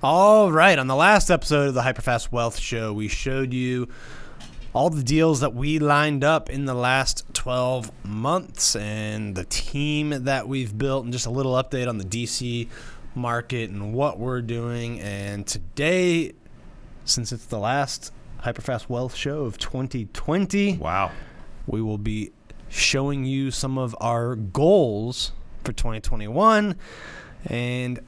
All right, on the last episode of the HyperFast Wealth Show, we showed you all the deals that we lined up in the last 12 months and the team that we've built, and just a little update on the DC market and what we're doing. And today, since it's the last HyperFast Wealth Show of 2020, wow, we will be showing you some of our goals for 2021 and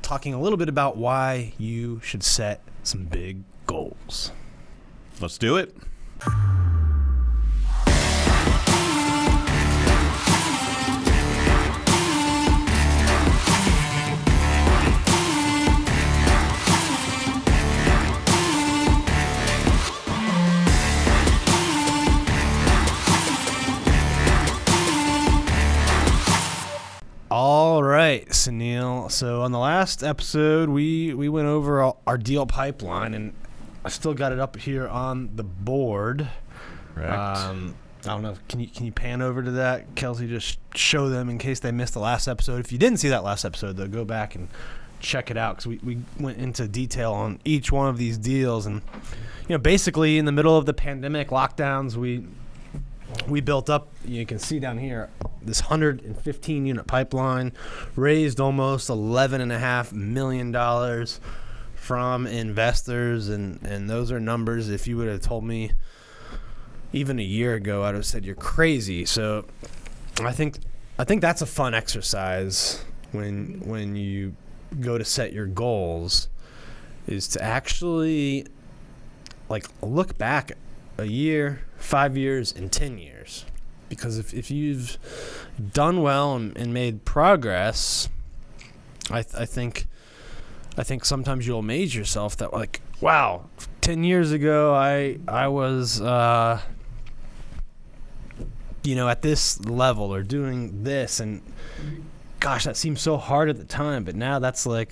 talking a little bit about why you should set some big goals. Let's do it. All right, Sunil. So on the last episode, we went over our deal pipeline, and I still got it up here on the board. Correct. I don't know. Can you pan over to that, Kelsey? Just show them in case they missed the last episode. If you didn't see that last episode, though, go back and check it out, because we went into detail on each one of these deals. And basically in the middle of the pandemic lockdowns, we built up, you can see down here, this 115 unit pipeline, raised almost $11.5 million from investors. And those are numbers, if you would have told me even a year ago, I'd have said you're crazy. So I think that's a fun exercise when you go to set your goals, is to actually look back a year, 5 years, and 10 years. Because if you've done well and made progress, I think sometimes you'll amaze yourself that, wow, 10 years ago I was at this level or doing this, and gosh, that seemed so hard at the time, but now that's I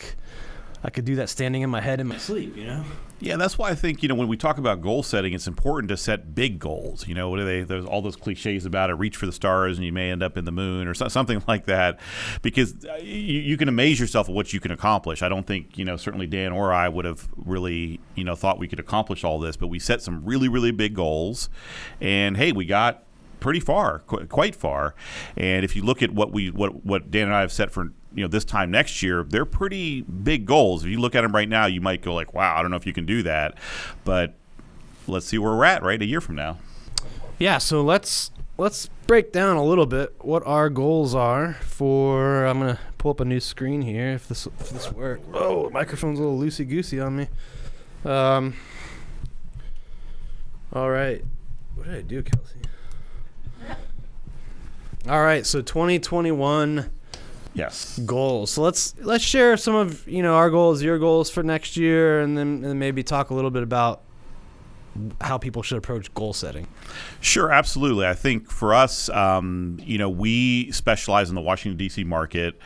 could do that standing in my head in my sleep, Yeah, that's why I think, when we talk about goal setting, it's important to set big goals. What are they? There's all those cliches about it, reach for the stars and you may end up in the moon, or something like that, because you can amaze yourself at what you can accomplish. I don't think, certainly Dan or I would have really, thought we could accomplish all this, but we set some really, really big goals, and hey, we got pretty far, quite far. And if you look at what Dan and I have set for this time next year, they're pretty big goals. If you look at them right now, you might go wow, I don't know if you can do that. But let's see where we're at, right, a year from now. Yeah, so let's break down a little bit what our goals are for. I'm gonna pull up a new screen here if this works. Oh, the microphone's a little loosey-goosey on me. All right. What did I do, Kelsey? All right, so 2021 yes goals. So let's share some of our goals, your goals for next year, and then maybe talk a little bit about how people should approach goal setting. Sure, absolutely. I think for us, we specialize in the Washington, D.C. market.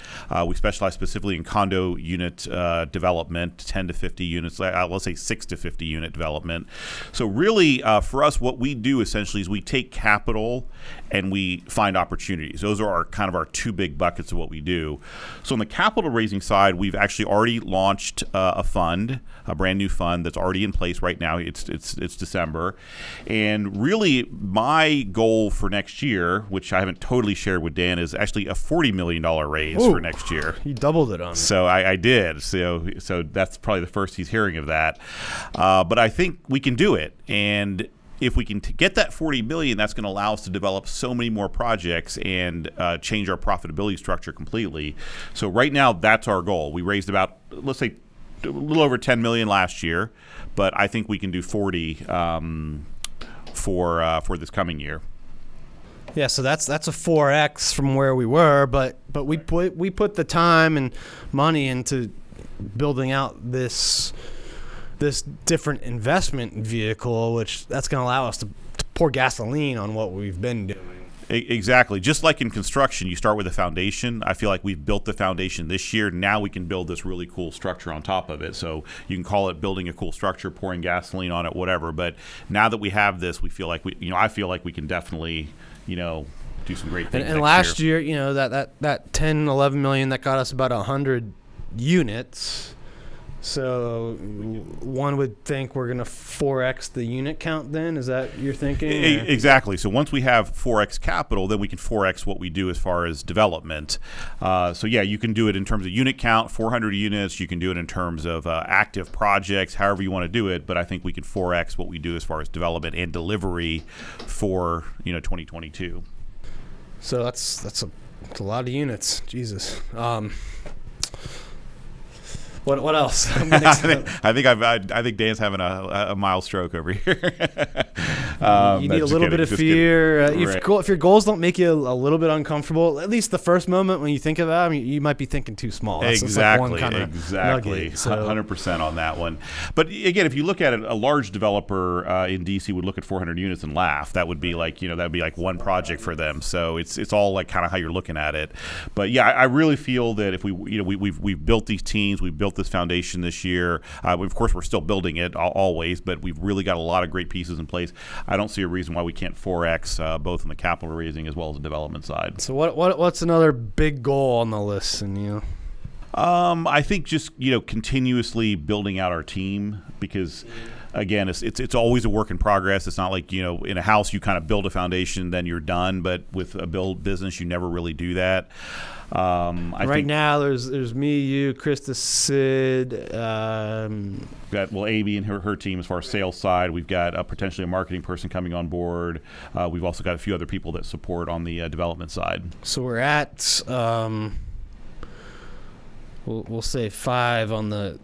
We specialize specifically in condo unit development, 10 to 50 units, let's say 6 to 50 unit development. So really, for us, what we do essentially is we take capital and we find opportunities. Those are our two big buckets of what we do. So on the capital raising side, we've actually already launched a fund, a brand new fund that's already in place right now. It's December. And really, my goal for next year, which I haven't totally shared with Dan, is actually a $40 million raise for next year. You doubled it on me. So I did. So that's probably the first he's hearing of that. But I think we can do it. And if we can get that $40 million, that's going to allow us to develop so many more projects and change our profitability structure completely. So right now, that's our goal. We raised about, let's say, a little over $10 million last year, but I think we can do 40 for this coming year. Yeah, so that's a 4x from where we were, but we put the time and money into building out this different investment vehicle, which that's going to allow us to pour gasoline on what we've been doing. Exactly. Just like in construction, you start with a foundation. I feel like we've built the foundation this year. Now we can build this really cool structure on top of it. So you can call it building a cool structure, pouring gasoline on it, whatever. But now that we have this, we feel like I feel like we can definitely, do some great things. And last year, that 10, 11 million that got us about 100 units. So one would think we're going to 4x the unit count then? Is that your thinking? Exactly. So once we have 4x capital, then we can 4x what we do as far as development. So yeah, you can do it in terms of unit count, 400 units. You can do it in terms of active projects, however you want to do it. But I think we can 4x what we do as far as development and delivery for 2022. So that's a lot of units. Jesus. What else? I think Dan's having a mild stroke over here. You need a little bit of fear. If your goals don't make you a little bit uncomfortable, at least the first moment when you think of that, you might be thinking too small. That's exactly. Nugget, 100% on that one. But again, if you look at it, a large developer in DC would look at 400 units and laugh. That would be like one project for them. So it's all like kind of how you're looking at it. But yeah, I really feel that if we've built these teams, we've built this foundation this year. Of course, we're still building it always, but we've really got a lot of great pieces in place. I don't see a reason why we can't 4x both on the capital raising as well as the development side. So what's another big goal on the list, and I think just continuously building out our team, because again, it's always a work in progress. It's not like in a house you kind of build a foundation then you're done, but with a build business you never really do that. I think now there's me, you, Krista, Sid. We've got Amy and her team as far as sales side. We've got potentially a marketing person coming on board. We've also got a few other people that support on the development side. So we're at we'll say 5 on the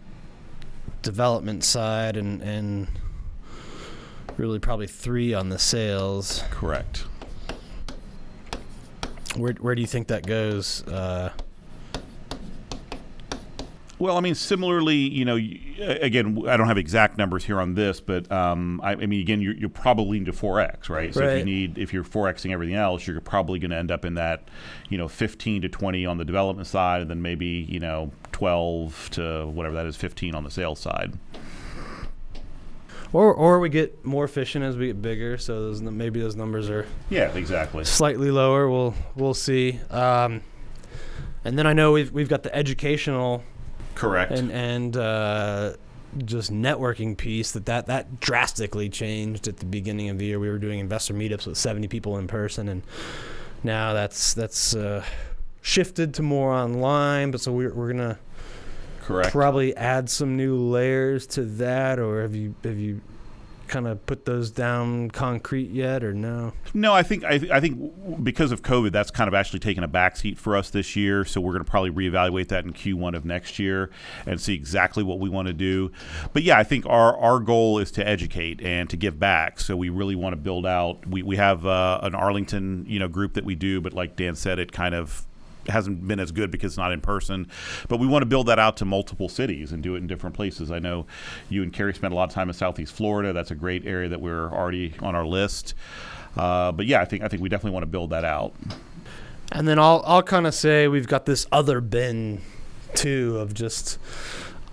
development side and really probably 3 on the sales. Correct. Where do you think that goes? Well, I mean, similarly, again, I don't have exact numbers here on this, but again, you're probably into 4x, right? So if you're 4xing everything else, you're probably going to end up in that, 15 to 20 on the development side, and then maybe 12 to whatever that is, 15 on the sales side. Or we get more efficient as we get bigger, so maybe those numbers are exactly slightly lower. We'll see. And then I know we've got the educational, correct, and just networking piece that drastically changed at the beginning of the year. We were doing investor meetups with 70 people in person, and now that's shifted to more online. But so we're gonna. Correct. Probably add some new layers to that, or have you kind of put those down concrete yet, or no? No, I think because of COVID, that's kind of actually taken a backseat for us this year. So we're going to probably reevaluate that in Q1 of next year and see exactly what we want to do. But yeah, I think our goal is to educate and to give back. So we really want to build out. We have an Arlington group that we do, but like Dan said, it kind of hasn't been as good because it's not in person, but we want to build that out to multiple cities and do it in different places. I know you and Keri spent a lot of time in Southeast Florida. That's a great area that we're already on our list. But yeah, I think we definitely want to build that out. And then I'll kind of say we've got this other bin too of just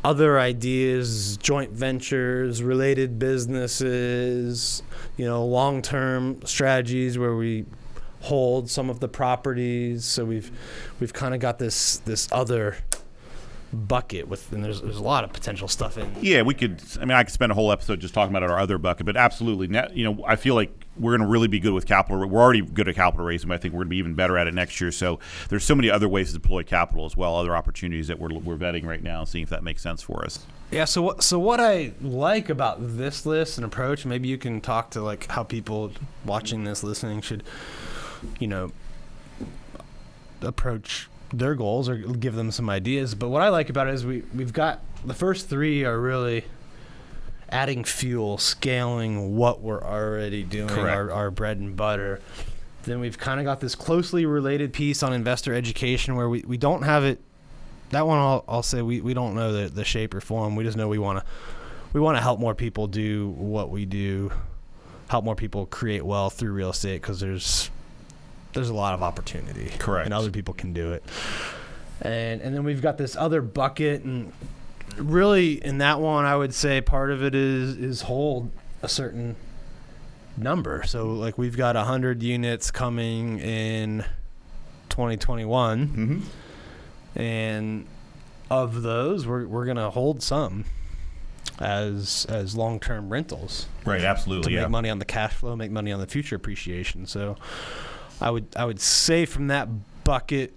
other ideas, joint ventures, related businesses, long-term strategies where we hold some of the properties. So we've kind of got this other bucket and there's a lot of potential stuff in. Yeah, I could spend a whole episode just talking about our other bucket, but absolutely, I feel like we're going to really be good with capital. We're already good at capital raising, but I think we're going to be even better at it next year. So there's so many other ways to deploy capital as well, other opportunities that we're vetting right now, seeing if that makes sense for us. Yeah. So what I like about this list and approach, maybe you can talk to like how people watching this, listening should approach their goals or give them some ideas. But what I like about it is we've got the first 3 are really adding fuel, scaling what we're already doing, our bread and butter. Then we've kind of got this closely related piece on investor education where we don't have it. That one I'll say we don't know the shape or form. We just know we want to help more people do what we do, help more people create wealth through real estate, because there's a lot of opportunity. Correct. And other people can do it. And then we've got this other bucket, and really in that one I would say part of it is hold a certain number. So like we've got 100 units coming in 2021. Mm-hmm. And of those, we're going to hold some as long-term rentals. Right, absolutely. To make money on the cash flow, make money on the future appreciation. So I would say from that bucket,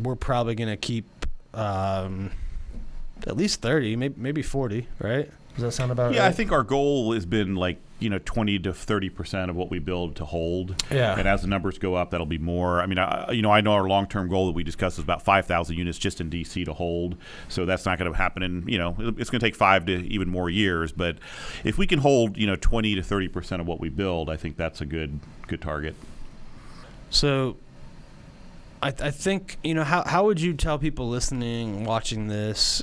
we're probably going to keep at least 30, maybe 40, right? Does that sound about right? Yeah, I think our goal has been 20 to 30% of what we build to hold. Yeah. And as the numbers go up, that'll be more. I mean, I know our long-term goal that we discussed is about 5,000 units just in DC to hold. So that's not going to happen in, it's going to take 5 to even more years. But if we can hold, 20 to 30% of what we build, I think that's a good target. So I think, how would you tell people listening, watching this,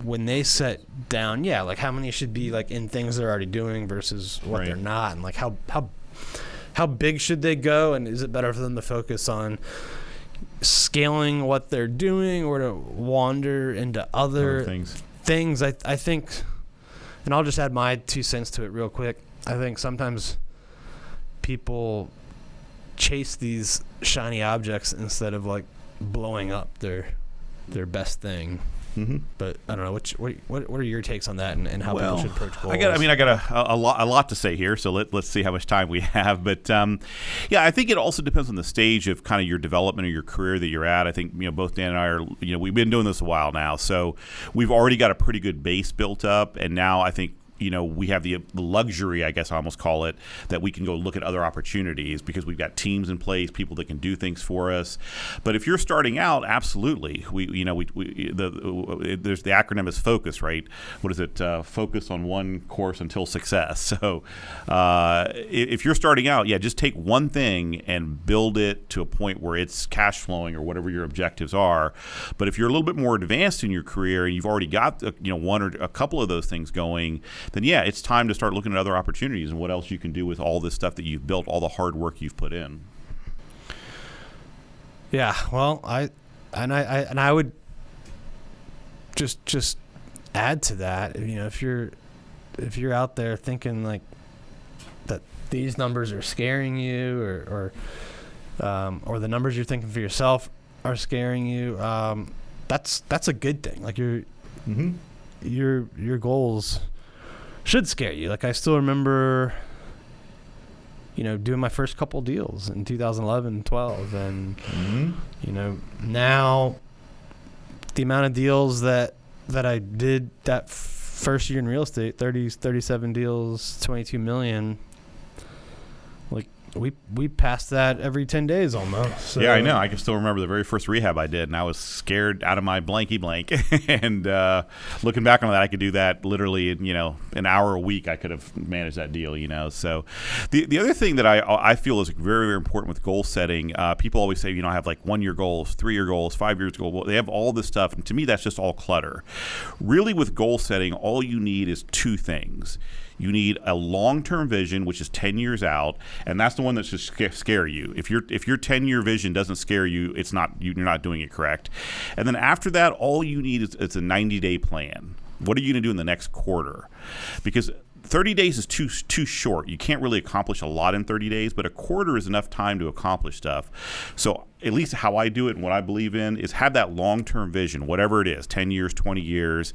when they set down, how many should be in things they're already doing versus what they're not, and how big should they go, and is it better for them to focus on scaling what they're doing or to wander into other things? I think, and I'll just add my 2 cents to it real quick. I think sometimes people chase these shiny objects instead of blowing up their best thing. Mm-hmm. But I don't know. What are your takes on that, and how people should approach goals? I got a lot to say here, so let's see how much time we have. But I think it also depends on the stage of kind of your development or your career that you're at. I think both Dan and I are we've been doing this a while now, so we've already got a pretty good base built up, and now I think we have the luxury, I guess I almost call it, that we can go look at other opportunities because we've got teams in place, people that can do things for us. But if you're starting out, absolutely, there's the acronym is FOCUS, right? What is it? Focus on one course until success. So if you're starting out, just take one thing and build it to a point where it's cash flowing or whatever your objectives are. But if you're a little bit more advanced in your career and you've already got one or a couple of those things going, then it's time to start looking at other opportunities and what else you can do with all this stuff that you've built, all the hard work you've put in. Yeah, well, I would just add to that. If you're out there thinking that these numbers are scaring you, or the numbers you're thinking for yourself are scaring you, that's a good thing. Your goals should scare you. I still remember, doing my first couple deals in 2011, 12, and now the amount of deals that I did that first year in real estate, 37 deals, 22 million. We passed that every 10 days almost. So. Yeah, I know. I can still remember the very first rehab I did, and I was scared out of my blanky blank. And looking back on that, I could do that literally in an hour a week. I could have managed that deal. So the other thing that I feel is very, very important with goal setting. People always say I have 1 year goals, 3 year goals, 5 years goals. Well, they have all this stuff, and to me that's just all clutter. Really, with goal setting, all you need is 2 things. You need a long-term vision, which is 10 years out, and that's the one that should scare you. If your 10-year vision doesn't scare you, you're not doing it correct. And then after that, all you need is a 90-day plan. What are you going to do in the next quarter? Because 30 days is too short. You can't really accomplish a lot in 30 days, but a quarter is enough time to accomplish stuff. So at least how I do it and what I believe in is have that long-term vision, whatever it is, 10 years, 20 years.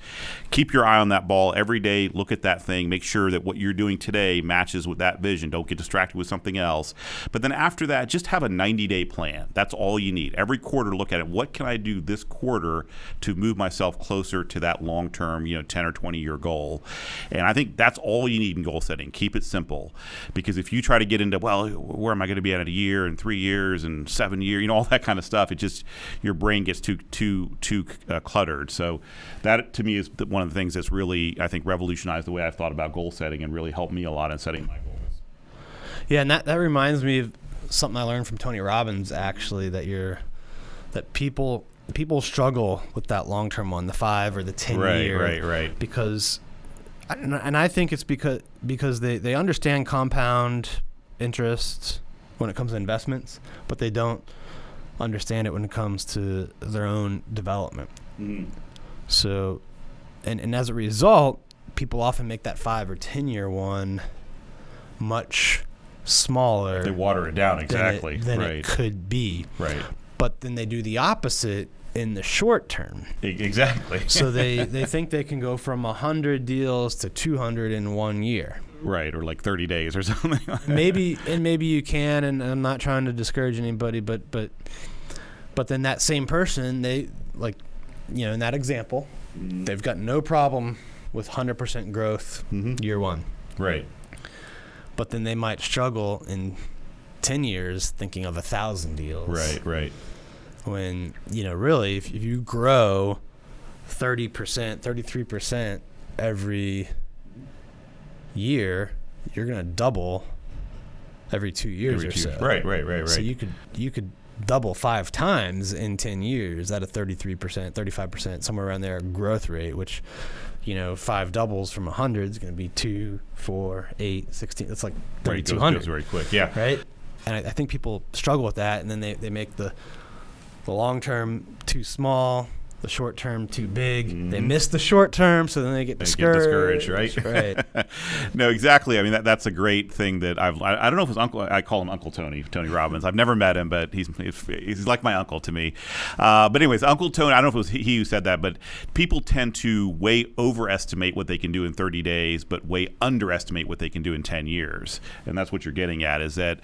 Keep your eye on that ball every day. Look at that thing. Make sure that what you're doing today matches with that vision. Don't get distracted with something else. But then after that, just have a 90-day plan. That's all you need. Every quarter, look at it. What can I do this quarter to move myself closer to that long-term, 10 or 20-year goal? And I think that's all you need in goal setting. Keep it simple. Because if you try to get into, where am I going to be at a year and 3 years and 7 years, all that kind of stuff, your brain gets too cluttered. So that to me is one of the things that's really, I think, revolutionized the way I've thought about goal setting and really helped me a lot in setting my goals. Yeah, and that reminds me of something I learned from Tony Robbins, actually, that people struggle with that long-term one, the 5 or the 10 year. Right. Because, and I think it's because they understand compound interest when it comes to investments, but they don't understand it when it comes to their own development. Mm-hmm. So, and as a result, people often make that 5 or 10 year one much smaller. They water it down, exactly. Than it could be. Right. But then they do the opposite in the short term. Exactly. So they think they can go from 100 deals to 200 in 1 year. Right, or like 30 days or something like that. Maybe you can, and I'm not trying to discourage anybody, but then that same person, they, like, you know, in that example, they've got no problem with 100% growth year one. Right. But then they might struggle in 10 years thinking of 1,000 deals. Right. When, you know, really, if you grow 30%, 33% every year, you're going to double every 2 years or so. Right. So you could double 5 times in 10 years at a 33%, 35%, somewhere around there growth rate, which, you know, 5 doubles from 100 is going to be 2, 4, 8, 16. That's like 3,200. Goes very quick, yeah. Right? And I think people struggle with that, and then they make the long term too small, the short term too big. They miss the short term, so then they get discouraged. Right? No, exactly. I mean, that's a great thing that I don't know if his uncle. I call him Uncle Tony Robbins. I've never met him, but he's like my uncle to me. But anyways, Uncle Tony. I don't know if it was he who said that, but people tend to way overestimate what they can do in 30 days, but way underestimate what they can do in 10 years. And that's what you're getting at, is that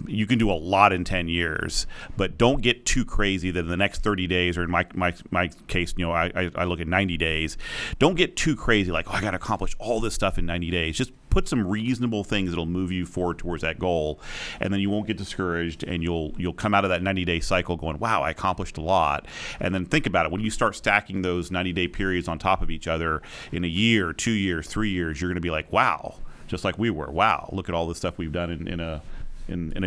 you can do a lot in 10 years, but don't get too crazy that in the next 30 days, or in my case, you know, I look at 90 days. Don't get too crazy, like, oh, I got to accomplish all this stuff in 90 days. Just put some reasonable things that'll move you forward towards that goal, and then you won't get discouraged, and you'll come out of that 90-day cycle going, wow, I accomplished a lot. And then think about it. When you start stacking those 90-day periods on top of each other in a year, 2 years, 3 years, you're going to be like, wow, just like we were. Wow, look at all the stuff we've done in a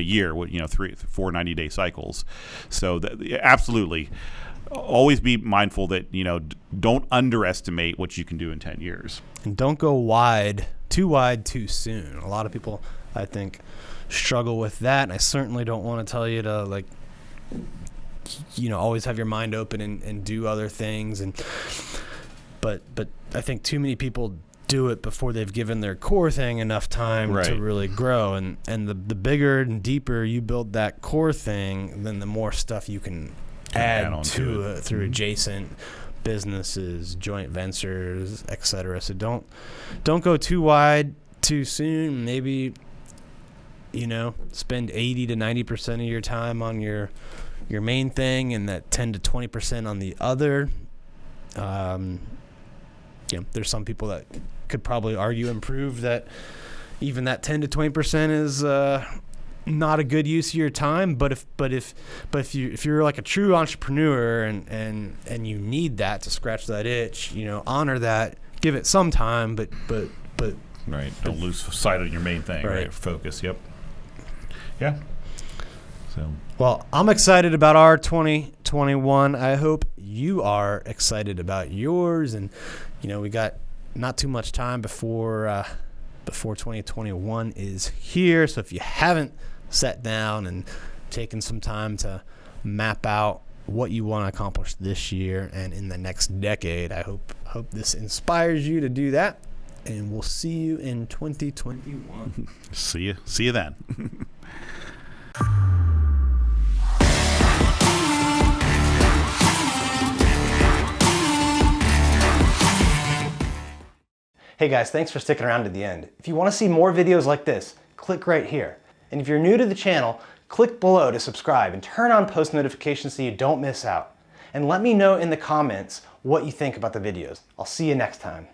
year, you know, 4 90-day cycles. So absolutely. Always be mindful that, you know, don't underestimate what you can do in 10 years. And don't go too wide too soon. A lot of people, I think, struggle with that. And I certainly don't want to tell you to, like, you know, always have your mind open and do other things. But I think too many people do it before they've given their core thing enough time to really grow. And the bigger and deeper you build that core thing, then the more stuff you can add to it through adjacent businesses, joint ventures, etc. So don't go too wide too soon. Maybe, you know, spend 80 to 90% of your time on your main thing, and that 10 to 20% on the other. You know, there's some people that could probably argue and prove that even that 10 to 20% is not a good use of your time, but if you're like a true entrepreneur and you need that to scratch that itch, you know, honor that, give it some time, but right, don't lose sight of your main thing, right? Focus. Yep. Yeah. So, well, I'm excited about our 2021. I hope you are excited about yours, and you know, we got not too much time before 2021 is here. So if you haven't sat down and taken some time to map out what you want to accomplish this year and in the next decade, I hope this inspires you to do that. And we'll see you in 2021. See you then. Hey guys, thanks for sticking around to the end. If you want to see more videos like this, click right here. And if you're new to the channel, click below to subscribe and turn on post notifications so you don't miss out. And let me know in the comments what you think about the videos. I'll see you next time.